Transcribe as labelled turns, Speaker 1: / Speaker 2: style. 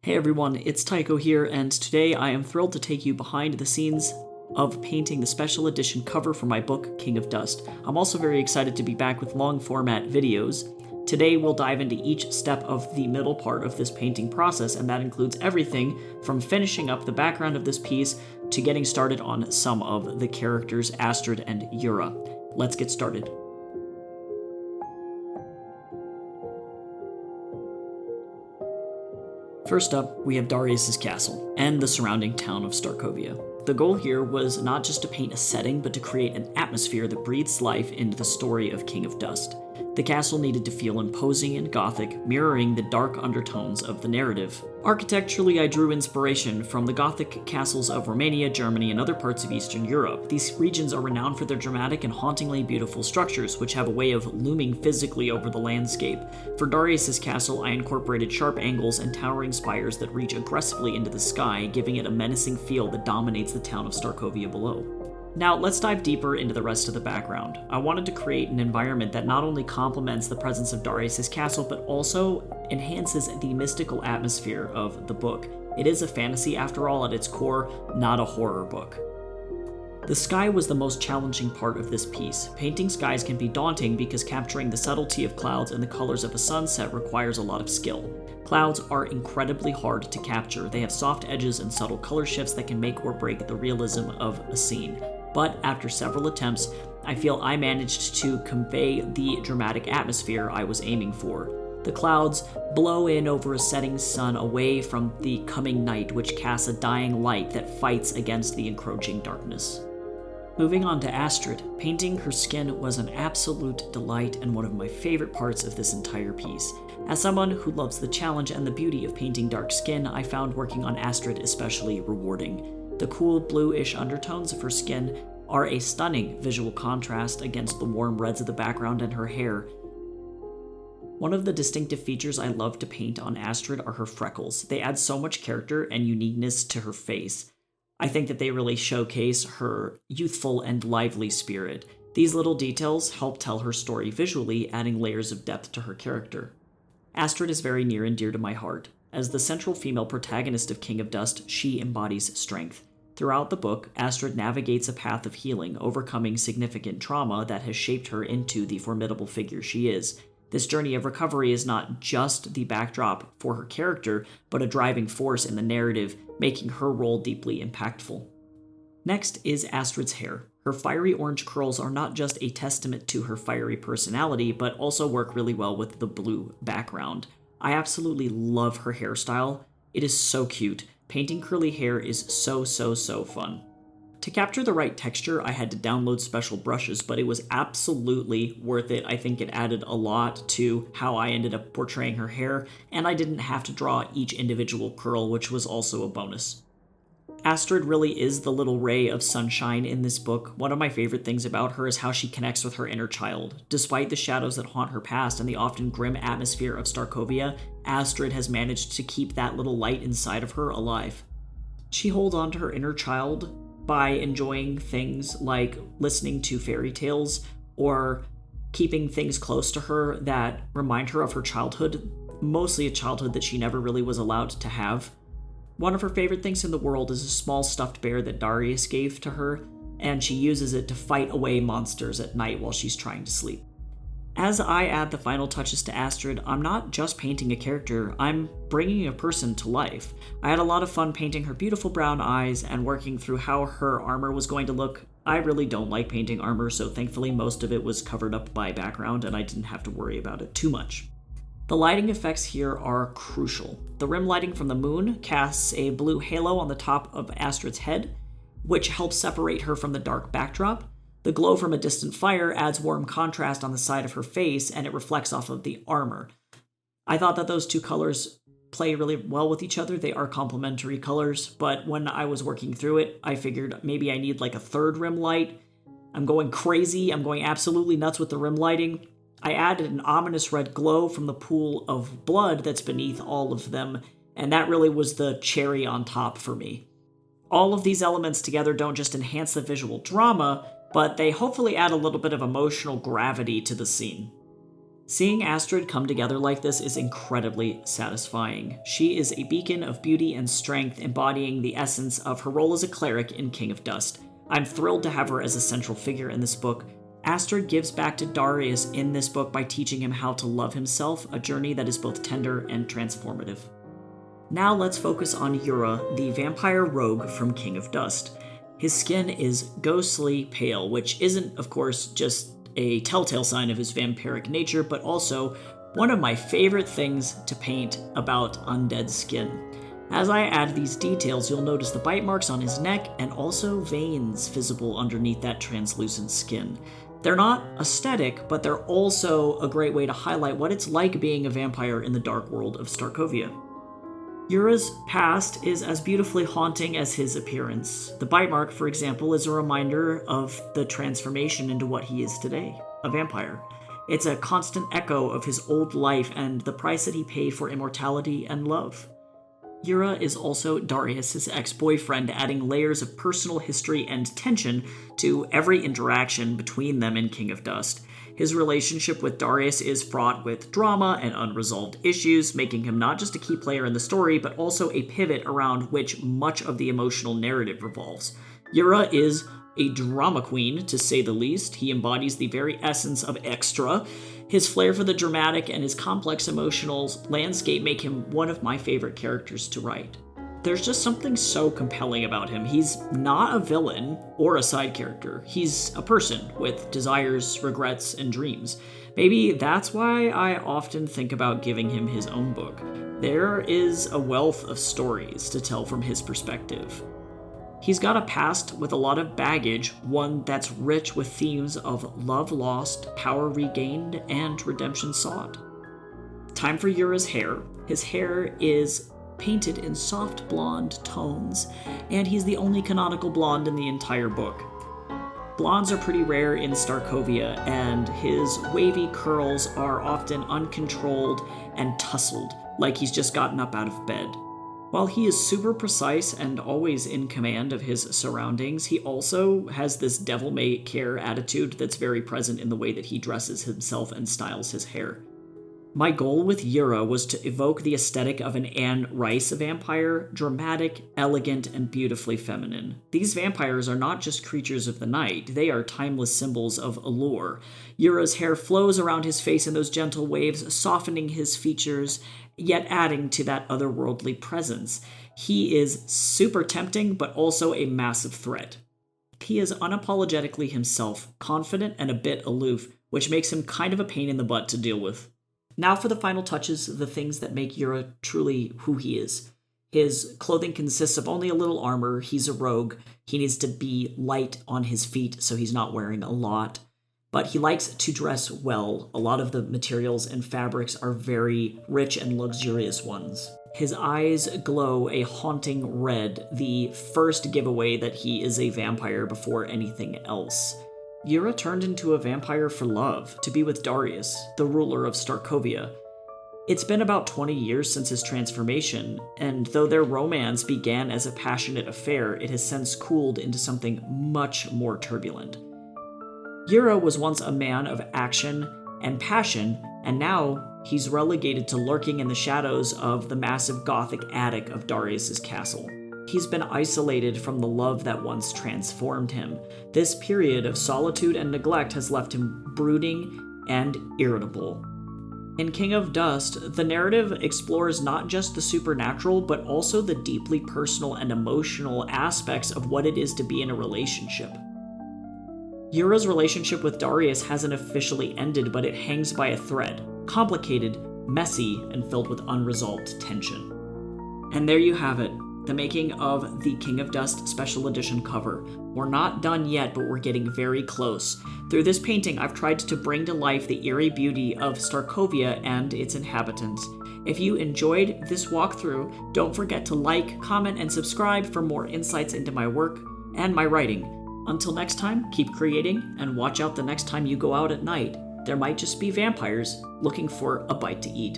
Speaker 1: Hey everyone, it's Tycho here, and today I am thrilled to take you behind the scenes of painting the special edition cover for my book, King of Dust. I'm also very excited to be back with long format videos. Today we'll dive into each step of the middle part of this painting process, and that includes everything from finishing up the background of this piece to getting started on some of the characters, Astrid and Yra. Let's get started. First up, we have Darius' castle, and the surrounding town of Starkovia. The goal here was not just to paint a setting, but to create an atmosphere that breathes life into the story of King of Dust. The castle needed to feel imposing and gothic, mirroring the dark undertones of the narrative. Architecturally, I drew inspiration from the Gothic castles of Romania, Germany, and other parts of Eastern Europe. These regions are renowned for their dramatic and hauntingly beautiful structures, which have a way of looming physically over the landscape. For Darius' castle, I incorporated sharp angles and towering spires that reach aggressively into the sky, giving it a menacing feel that dominates the town of Starkovia below. Now, let's dive deeper into the rest of the background. I wanted to create an environment that not only complements the presence of Darius' castle, but also enhances the mystical atmosphere of the book. It is a fantasy, after all, at its core, not a horror book. The sky was the most challenging part of this piece. Painting skies can be daunting because capturing the subtlety of clouds and the colors of a sunset requires a lot of skill. Clouds are incredibly hard to capture. They have soft edges and subtle color shifts that can make or break the realism of a scene. But after several attempts, I feel I managed to convey the dramatic atmosphere I was aiming for. The clouds blow in over a setting sun away from the coming night, which casts a dying light that fights against the encroaching darkness. Moving on to Astrid, painting her skin was an absolute delight and one of my favorite parts of this entire piece. As someone who loves the challenge and the beauty of painting dark skin, I found working on Astrid especially rewarding. The cool bluish undertones of her skin are a stunning visual contrast against the warm reds of the background and her hair. One of the distinctive features I love to paint on Astrid are her freckles. They add so much character and uniqueness to her face. I think that they really showcase her youthful and lively spirit. These little details help tell her story visually, adding layers of depth to her character. Astrid is very near and dear to my heart. As the central female protagonist of King of Dust, she embodies strength. Throughout the book, Astrid navigates a path of healing, overcoming significant trauma that has shaped her into the formidable figure she is. This journey of recovery is not just the backdrop for her character, but a driving force in the narrative, making her role deeply impactful. Next is Astrid's hair. Her fiery orange curls are not just a testament to her fiery personality, but also work really well with the blue background. I absolutely love her hairstyle. It is so cute. Painting curly hair is so fun. To capture the right texture, I had to download special brushes, but it was absolutely worth it. I think it added a lot to how I ended up portraying her hair, and I didn't have to draw each individual curl, which was also a bonus. Astrid really is the little ray of sunshine in this book. One of my favorite things about her is how she connects with her inner child. Despite the shadows that haunt her past and the often grim atmosphere of Starkovia, Astrid has managed to keep that little light inside of her alive. She holds on to her inner child by enjoying things like listening to fairy tales or keeping things close to her that remind her of her childhood, mostly a childhood that she never really was allowed to have. One of her favorite things in the world is a small stuffed bear that Darius gave to her, and she uses it to fight away monsters at night while she's trying to sleep. As I add the final touches to Astrid, I'm not just painting a character, I'm bringing a person to life. I had a lot of fun painting her beautiful brown eyes and working through how her armor was going to look. I really don't like painting armor, so thankfully most of it was covered up by background and I didn't have to worry about it too much. The lighting effects here are crucial. The rim lighting from the moon casts a blue halo on the top of Astrid's head, which helps separate her from the dark backdrop. The glow from a distant fire adds warm contrast on the side of her face, and it reflects off of the armor. I thought that those two colors play really well with each other. They are complementary colors, but when I was working through it, I figured maybe I need like a third rim light. I'm going crazy. I'm going absolutely nuts with the rim lighting. I added an ominous red glow from the pool of blood that's beneath all of them, and that really was the cherry on top for me. All of these elements together don't just enhance the visual drama, but they hopefully add a little bit of emotional gravity to the scene. Seeing Astrid come together like this is incredibly satisfying. She is a beacon of beauty and strength, embodying the essence of her role as a cleric in King of Dust. I'm thrilled to have her as a central figure in this book. Astrid gives back to Darius in this book by teaching him how to love himself, a journey that is both tender and transformative. Now let's focus on Yra, the vampire rogue from King of Dust. His skin is ghostly pale, which isn't, of course, just a telltale sign of his vampiric nature, but also one of my favorite things to paint about undead skin. As I add these details, you'll notice the bite marks on his neck and also veins visible underneath that translucent skin. They're not aesthetic, but they're also a great way to highlight what it's like being a vampire in the dark world of Starkovia. Ira's past is as beautifully haunting as his appearance. The bite mark, for example, is a reminder of the transformation into what he is today, a vampire. It's a constant echo of his old life and the price that he paid for immortality and love. Yra is also Darius' ex-boyfriend, adding layers of personal history and tension to every interaction between them in King of Dust. His relationship with Darius is fraught with drama and unresolved issues, making him not just a key player in the story, but also a pivot around which much of the emotional narrative revolves. Yra is a drama queen, to say the least. He embodies the very essence of extra. His flair for the dramatic and his complex emotional landscape make him one of my favorite characters to write. There's just something so compelling about him. He's not a villain or a side character. He's a person with desires, regrets, and dreams. Maybe that's why I often think about giving him his own book. There is a wealth of stories to tell from his perspective. He's got a past with a lot of baggage, one that's rich with themes of love lost, power regained, and redemption sought. Time for Ira's hair. His hair is painted in soft blonde tones, and he's the only canonical blonde in the entire book. Blondes are pretty rare in Starkovia, and his wavy curls are often uncontrolled and tousled, like he's just gotten up out of bed. While he is super precise and always in command of his surroundings, he also has this devil-may-care attitude that's very present in the way that he dresses himself and styles his hair. My goal with Yra was to evoke the aesthetic of an Anne Rice vampire, dramatic, elegant, and beautifully feminine. These vampires are not just creatures of the night, they are timeless symbols of allure. Ira's hair flows around his face in those gentle waves, softening his features, yet adding to that otherworldly presence. He is super tempting, but also a massive threat. He is unapologetically himself, confident and a bit aloof, which makes him kind of a pain in the butt to deal with. Now for the final touches, the things that make Yra truly who he is. His clothing consists of only a little armor. He's a rogue. He needs to be light on his feet, so he's not wearing a lot. But he likes to dress well. A lot of the materials and fabrics are very rich and luxurious ones. His eyes glow a haunting red, the first giveaway that he is a vampire before anything else. Yra turned into a vampire for love, to be with Darius, the ruler of Starkovia. It's been about 20 years since his transformation, and though their romance began as a passionate affair, it has since cooled into something much more turbulent. Yra was once a man of action and passion, and now he's relegated to lurking in the shadows of the massive Gothic attic of Darius' castle. He's been isolated from the love that once transformed him. This period of solitude and neglect has left him brooding and irritable. In King of Dust, the narrative explores not just the supernatural, but also the deeply personal and emotional aspects of what it is to be in a relationship. Ira's relationship with Darius hasn't officially ended, but it hangs by a thread, complicated, messy, and filled with unresolved tension. And there you have it. The making of the King of Dust Special Edition cover. We're not done yet, but we're getting very close. Through this painting, I've tried to bring to life the eerie beauty of Starkovia and its inhabitants. If you enjoyed this walkthrough, don't forget to like, comment, and subscribe for more insights into my work and my writing. Until next time, keep creating, and watch out the next time you go out at night. There might just be vampires looking for a bite to eat.